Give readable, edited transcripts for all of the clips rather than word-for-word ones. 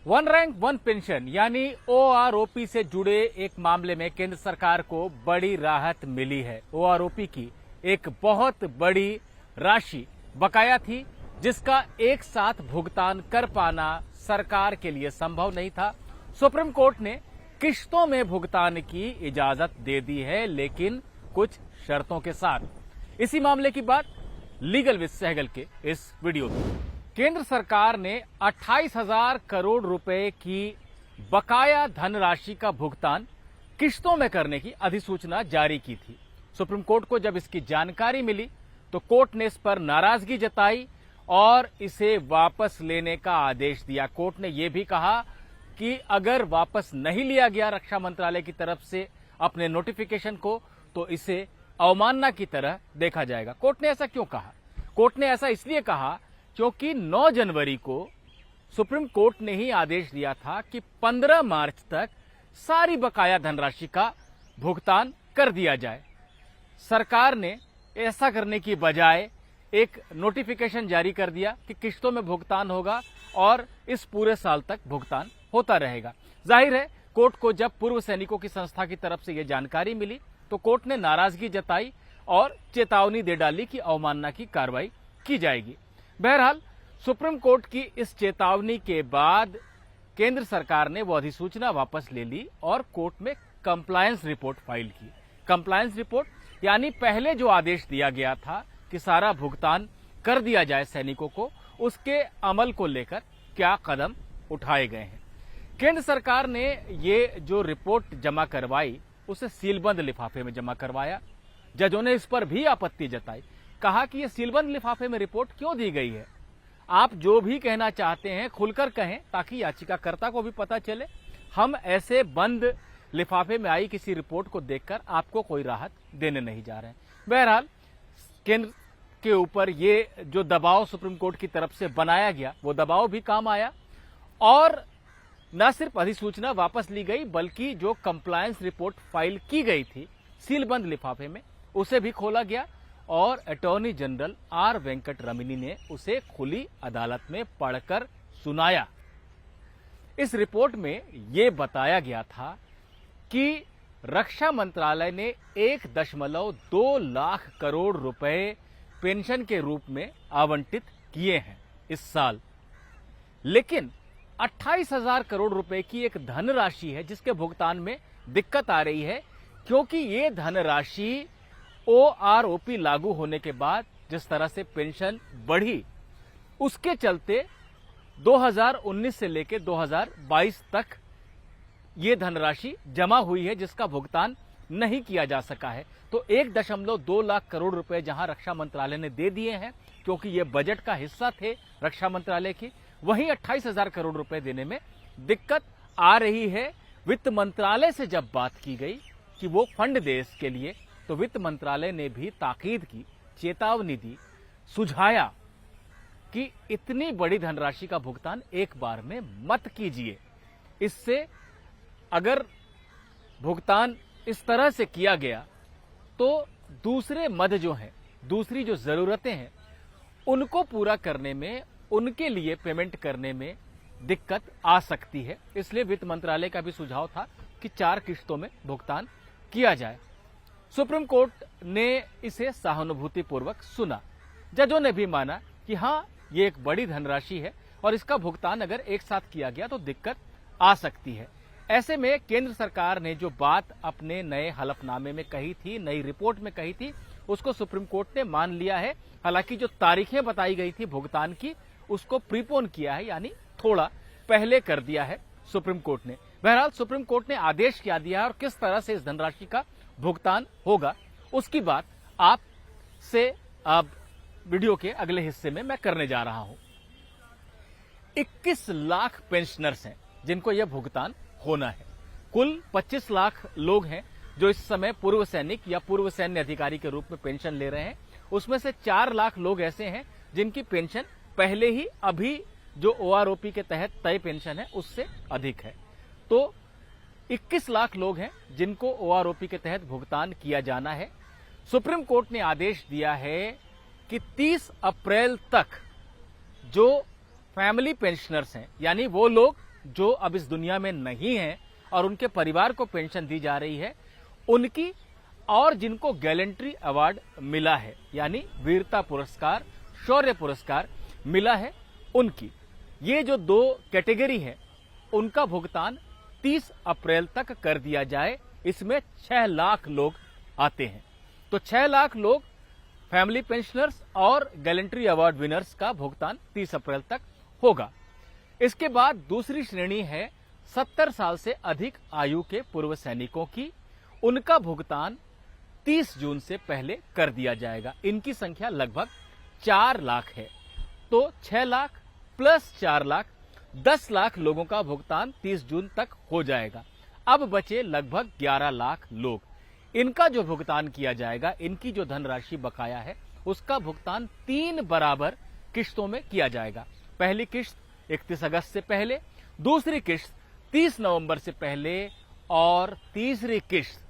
One rank one pension यानी OROP से जुड़े एक मामले में केंद्र सरकार को बड़ी राहत मिली है। ओआरओपी की एक बहुत बड़ी राशि बकाया थी, जिसका एक साथ भुगतान कर पाना सरकार के लिए संभव नहीं था। सुप्रीम कोर्ट ने किश्तों में भुगतान की इजाजत दे दी है, लेकिन कुछ शर्तों के साथ। इसी मामले की बात लीगल विद सहगल के इस वीडियो में। केंद्र सरकार ने 28,000 करोड़ रुपए की बकाया धनराशि का भुगतान किश्तों में करने की अधिसूचना जारी की थी। सुप्रीम कोर्ट को जब इसकी जानकारी मिली तो कोर्ट ने इस पर नाराजगी जताई और इसे वापस लेने का आदेश दिया। कोर्ट ने यह भी कहा कि अगर वापस नहीं लिया गया रक्षा मंत्रालय की तरफ से अपने नोटिफिकेशन को, तो इसे अवमानना की तरह देखा जाएगा। कोर्ट ने ऐसा क्यों कहा? कोर्ट ने ऐसा इसलिए कहा क्योंकि 9 जनवरी को सुप्रीम कोर्ट ने ही आदेश दिया था कि 15 मार्च तक सारी बकाया धनराशि का भुगतान कर दिया जाए। सरकार ने ऐसा करने की बजाय एक नोटिफिकेशन जारी कर दिया कि किश्तों में भुगतान होगा और इस पूरे साल तक भुगतान होता रहेगा। जाहिर है, कोर्ट को जब पूर्व सैनिकों की संस्था की तरफ से यह जानकारी मिली तो कोर्ट ने नाराजगी जताई और चेतावनी दे डाली कि अवमानना की कार्रवाई की जाएगी। बहरहाल, सुप्रीम कोर्ट की इस चेतावनी के बाद केंद्र सरकार ने वो अधिसूचना वापस ले ली और कोर्ट में कंप्लायंस रिपोर्ट फाइल की। कंप्लायंस रिपोर्ट यानी पहले जो आदेश दिया गया था कि सारा भुगतान कर दिया जाए सैनिकों को, उसके अमल को लेकर क्या कदम उठाए गए हैं। केंद्र सरकार ने ये जो रिपोर्ट जमा करवाई उसे सीलबंद लिफाफे में जमा करवाया। जजों ने इस पर भी आपत्ति जताई, कहा कि यह सीलबंद लिफाफे में रिपोर्ट क्यों दी गई है। आप जो भी कहना चाहते हैं खुलकर कहें ताकि याचिकाकर्ता को भी पता चले। हम ऐसे बंद लिफाफे में आई किसी रिपोर्ट को देखकर आपको कोई राहत देने नहीं जा रहे हैं। बहरहाल, केंद्र के ऊपर ये जो दबाव सुप्रीम कोर्ट की तरफ से बनाया गया वो दबाव भी काम आया और न सिर्फ अधिसूचना वापस ली गई बल्कि जो कंप्लायंस रिपोर्ट फाइल की गई थी सीलबंद लिफाफे में उसे भी खोला गया और अटॉर्नी जनरल आर वेंकट रमनी ने उसे खुली अदालत में पढ़कर सुनाया। इस रिपोर्ट में यह बताया गया था कि रक्षा मंत्रालय ने 1.2 लाख करोड़ रुपए पेंशन के रूप में आवंटित किए हैं इस साल, लेकिन 28,000 करोड़ रुपए की एक धनराशि है जिसके भुगतान में दिक्कत आ रही है, क्योंकि ये धनराशि ओआरओपी लागू होने के बाद जिस तरह से पेंशन बढ़ी उसके चलते 2019 से लेकर 2022 तक ये धनराशि जमा हुई है जिसका भुगतान नहीं किया जा सका है। तो 1.2 लाख करोड़ रुपए जहां रक्षा मंत्रालय ने दे दिए हैं क्योंकि ये बजट का हिस्सा थे रक्षा मंत्रालय की, वहीं 28,000 करोड़ रुपए देने में दिक्कत आ रही है। वित्त मंत्रालय से जब बात की गई कि वो फंड दे इसके लिए, तो वित्त मंत्रालय ने भी ताकीद की, चेतावनी दी, सुझाया कि इतनी बड़ी धनराशि का भुगतान एक बार में मत कीजिए। इससे अगर भुगतान इस तरह से किया गया तो दूसरे मद जो हैं, दूसरी जो जरूरतें हैं, उनको पूरा करने में, उनके लिए पेमेंट करने में दिक्कत आ सकती है। इसलिए वित्त मंत्रालय का भी सुझाव था कि 4 किश्तों में भुगतान किया जाए। सुप्रीम कोर्ट ने इसे सहानुभूतिपूर्वक सुना। जजों ने भी माना कि हां, ये एक बड़ी धनराशि है और इसका भुगतान अगर एक साथ किया गया तो दिक्कत आ सकती है। ऐसे में केंद्र सरकार ने जो बात अपने नए हलफनामे में कही थी, नई रिपोर्ट में कही थी, उसको सुप्रीम कोर्ट ने मान लिया है। हालांकि जो तारीखें बताई गई थी भुगतान की, उसको प्रीपोन किया है, यानी थोड़ा पहले कर दिया है सुप्रीम कोर्ट ने। बहरहाल, सुप्रीम कोर्ट ने आदेश क्या दिया है और किस तरह से इस धनराशि का भुगतान होगा, उसकी बात आपसे अब वीडियो के अगले हिस्से में मैं करने जा रहा हूं। 21 लाख पेंशनर्स हैं जिनको यह भुगतान होना है। कुल 25 लाख लोग हैं जो इस समय पूर्व सैनिक या पूर्व सैन्य अधिकारी के रूप में पेंशन ले रहे हैं। उसमें से 4 लाख लोग ऐसे हैं जिनकी पेंशन पहले ही अभी जो ओआरओपी के तहत तय पेंशन है उससे अधिक है। तो 21 लाख लोग हैं जिनको ओआरओपी के तहत भुगतान किया जाना है। सुप्रीम कोर्ट ने आदेश दिया है कि 30 अप्रैल तक जो फैमिली पेंशनर्स हैं, यानी वो लोग जो अब इस दुनिया में नहीं है और उनके परिवार को पेंशन दी जा रही है, उनकी और जिनको गैलेंट्री अवार्ड मिला है यानी वीरता पुरस्कार, शौर्य पुरस्कार मिला है, उनकी ये जो 2 कैटेगरी है उनका भुगतान 30 अप्रैल तक कर दिया जाए। इसमें 6 लाख लोग आते हैं, तो 6 लाख लोग फैमिली पेंशनर्स और गैलेंट्री अवार्ड विनर्स का भुगतान 30 अप्रैल तक होगा। इसके बाद दूसरी श्रेणी है 70 साल से अधिक आयु के पूर्व सैनिकों की, उनका भुगतान 30 जून से पहले कर दिया जाएगा। इनकी संख्या लगभग 4 लाख है, तो 6 लाख प्लस 4 लाख 10 लाख लोगों का भुगतान 30 जून तक हो जाएगा। अब बचे लगभग 11 लाख लोग, इनका जो भुगतान किया जाएगा, इनकी जो धनराशि बकाया है उसका भुगतान 3 बराबर किश्तों में किया जाएगा। पहली किश्त 31 अगस्त से पहले, दूसरी किश्त 30 नवंबर से पहले और तीसरी किश्त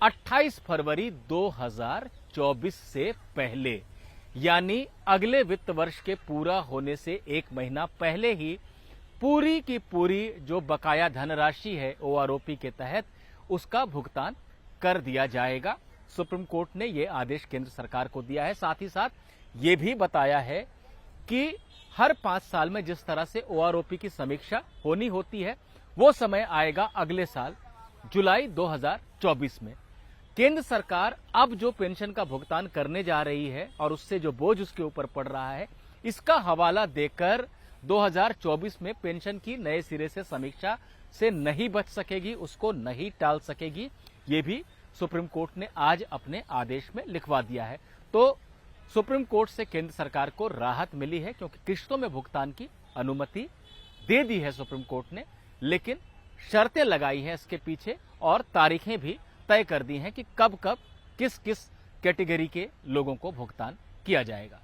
28 फरवरी 2024 से पहले, यानी अगले वित्त वर्ष के पूरा होने से 1 महीना पहले ही पूरी की पूरी जो बकाया धनराशि है ओआरओपी के तहत उसका भुगतान कर दिया जाएगा। सुप्रीम कोर्ट ने यह आदेश केंद्र सरकार को दिया है। साथ ही साथ ये भी बताया है कि हर 5 साल में जिस तरह से ओआरओपी की समीक्षा होनी होती है वो समय आएगा अगले साल जुलाई 2024 में। केंद्र सरकार अब जो पेंशन का भुगतान करने जा रही है और उससे जो बोझ उसके ऊपर पड़ रहा है, इसका हवाला देकर 2024 में पेंशन की नए सिरे से समीक्षा से नहीं बच सकेगी, उसको नहीं टाल सकेगी। ये भी सुप्रीम कोर्ट ने आज अपने आदेश में लिखवा दिया है। तो सुप्रीम कोर्ट से केंद्र सरकार को राहत मिली है क्योंकि किश्तों में भुगतान की अनुमति दे दी है सुप्रीम कोर्ट ने, लेकिन शर्तें लगाई हैं इसके पीछे और तारीखें भी तय कर दी हैं कि कब कब किस किस कैटेगरी के लोगों को भुगतान किया जाएगा।